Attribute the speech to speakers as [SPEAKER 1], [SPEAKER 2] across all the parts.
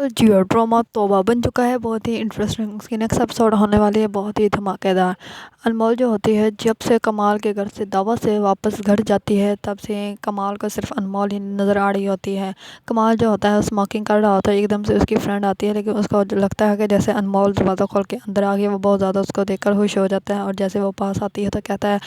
[SPEAKER 1] जी और ड्रामा तौबा बन चुका है, बहुत ही इंटरेस्टिंग। उसकी नेक्स्ट एपिसोड होने वाली है, बहुत ही धमाकेदार। अनमोल जो होती है, जब से कमाल के घर से दावा से वापस घर जाती है, तब से कमाल को सिर्फ अनमोल ही नज़र आ रही होती है। कमाल जो होता है स्मोकिंग कर रहा होता है, एकदम से उसकी फ्रेंड आती है, लेकिन उसको लगता है कि जैसे अनमोल दरवाज़ा खोल के अंदर आ गई। वो बहुत ज़्यादा उसको देखकर खुश हो जाता है, और जैसे वो पास आती है तो कहता है,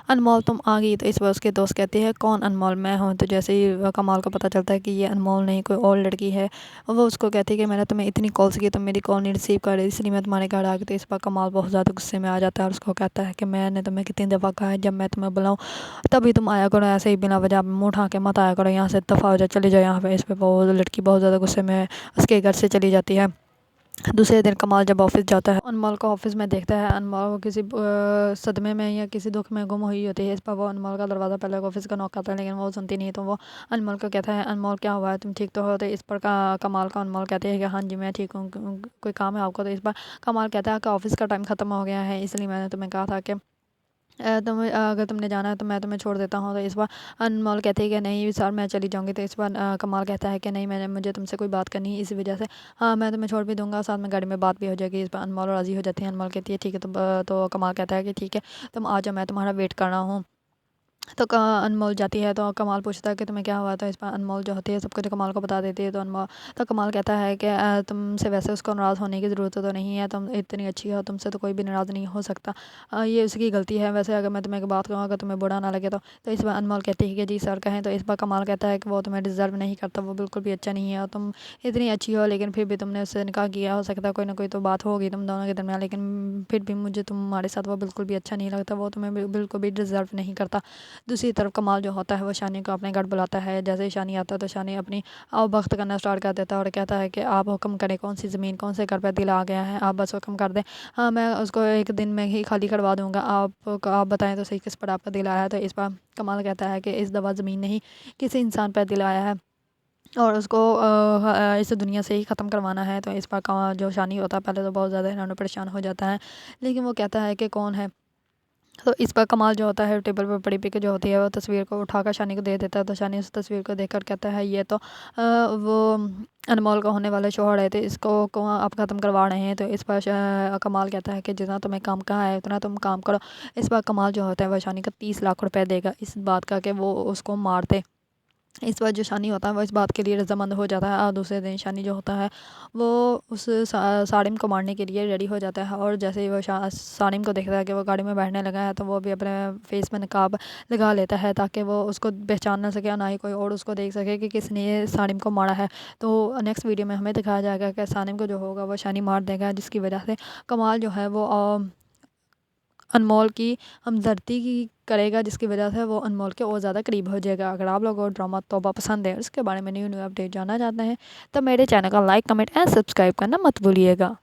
[SPEAKER 1] अनमोल तुम आ गई। तो इस पर उसके दोस्त कहती है, कौन अनमोल? मैं हूँ। तो जैसे ही कमाल को पता चलता है कि ये अनमोल नहीं, कोई और लड़की है, वो उसको कहती है कि मैंने तुम्हें इतनी कॉल्स की, तुम मेरी कॉल नहीं रिसीव कर रही, इसलिए मैं तुम्हारे घर आ गई। तो इस पर कमाल बहुत ज़्यादा गुस्से में आ जाता है, और उसको कहता है कि मैंने तुम्हें कितनी दफ़ा कहा है, जब मैं तुम्हें बुलाऊँ तभी तुम आया करो, ऐसे ही बिना वजह मुँह उठा के मत आया करो, यहाँ से दफ़ा हो जाए, चले जाओ यहाँ पे। इस पर वो लड़की बहुत ज़्यादा गुस्से में उसके घर से चली जाती है। दूसरे दिन कमाल जब ऑफिस जाता है, अनमोल को ऑफिस में देखता है। अनमोल को किसी सदमे में या किसी दुख में गुम हुई होती है। इस पर वो अनमोल का दरवाज़ा पहले ऑफिस का नॉक करता है, लेकिन वो सुनती नहीं। तो वो अनमोल को कहता है, अनमोल क्या हुआ है, तुम ठीक तो हो? तो इस पर कमाल का अनमोल कहते हैं कि हाँ जी मैं ठीक हूँ, कोई काम है आपको? तो इस पर कमाल कहता है कि ऑफिस का टाइम ख़त्म हो गया है, इसलिए मैंने तुम्हें कहा था कि अगर तुमने जाना है तो मैं तुम्हें छोड़ देता हूँ। तो इस बार अनमोल कहते हैं कि नहीं सर मैं चली जाऊँगी। तो इस बार कमाल कहता है कि नहीं, मुझे तुमसे कोई बात करनी है, इसी वजह से हाँ मैं तुम्हें छोड़ भी दूंगा, साथ में गाड़ी में बात भी हो जाएगी। इस बार अनमोल राज़ी हो जाती है। अनमोल कहती है ठीक है। तो कमाल कहता है कि ठीक है, तुम आ जाओ, मैं तुम्हारा वेट कर रहा हूँ। तो अनमोल जाती है, तो कमाल पूछता है कि तुम्हें क्या हुआ था। इस पर अनमोल जो होती है सब कुछ कमाल को बता देती है। तो अनमोल तो कमाल कहता है कि तुमसे वैसे उसको नाराज़ होने की ज़रूरत तो नहीं है, तुम इतनी अच्छी हो, तुमसे तो कोई भी नाराज़ नहीं हो सकता। ये उसकी गलती है। वैसे अगर मैं तुम्हें एक बात कहूँ, अगर तुम्हें बुरा ना लगे तो इस बार अनमोल कहती है कि जी सर कहें। तो इस बार कमाल कहता है कि वो तुम्हें डिज़र्व नहीं करता, वो बिल्कुल भी अच्छा नहीं है, और तुम इतनी अच्छी हो लेकिन फिर भी तुमने उससे निकाह किया। हो सकता है कोई ना कोई तो बात होगी तुम दोनों के दरमियान, लेकिन फिर भी मुझे तुम्हारे साथ वो बिल्कुल भी अच्छा नहीं लगता, वो तुम्हें बिल्कुल भी डिज़र्व नहीं करता। दूसरी तरफ कमाल जो होता है वो शानी को अपने घर बुलाता है। जैसे ही शानी आता है तो शानी अपनी आवभगत करना स्टार्ट कर देता है, और कहता है कि आप हुक्म करें, कौन सी ज़मीन कौन से घर पर दिल आ गया है, आप बस हुक्म कर दें, हाँ मैं उसको एक दिन में ही खाली करवा दूंगा। आप बताएं तो सही किस पर आपका दिल आया है। तो इस पर कमाल कहता है कि इस दफ़ा ज़मीन नहीं, किसी इंसान पर दिल आया है, और उसको इस दुनिया से ही ख़त्म करवाना है। तो इस पर जो शानी होता है पहले तो बहुत ज़्यादा हैरान और परेशान हो जाता है, लेकिन वो कहता है कि कौन है। तो इस पर कमाल जो होता है टेबल पर पड़ी पिक जो होती है वो तस्वीर को उठाकर शानी को दे देता है। तो शानी उस तस्वीर को देखकर कहता है, ये तो वो अनमोल का होने वाला शौहर है, तो इसको को आप ख़त्म करवा रहे हैं। तो इस पर कमाल कहता है कि जितना तुम्हें काम कहा है उतना तुम काम करो। इस पर कमाल जो होता है वह शानी को 30 लाख रुपए देगा, इस बात का कि वो उसको मार दे। इस बार जो शानी होता है वो इस बात के लिए रजामंद हो जाता है, और दूसरे दिन शानी जो होता है वो उस साड़िम को मारने के लिए रेडी हो जाता है। और जैसे ही वो साड़िम को देखता है कि वो गाड़ी में बैठने लगा है, तो वो भी अपने फेस में नकाब लगा लेता है, ताकि वो उसको पहचान ना सके और ना ही कोई और उसको देख सके कि किसने ये साड़िम को मारा है। तो नेक्स्ट वीडियो में हमें दिखाया जाएगा कि साड़िम को जो होगा वो शानी मार देगा, जिसकी वजह से कमाल जो है वो अनमोल की हमदर्दी की करेगा, जिसकी वजह से वो अनमोल के और ज़्यादा करीब हो जाएगा। अगर आप लोगों को ड्रामा तौबा पसंद है, उसके बारे में न्यू न्यू अपडेट जानना चाहते हैं, तो मेरे चैनल का लाइक कमेंट एंड सब्सक्राइब करना मत भूलिएगा।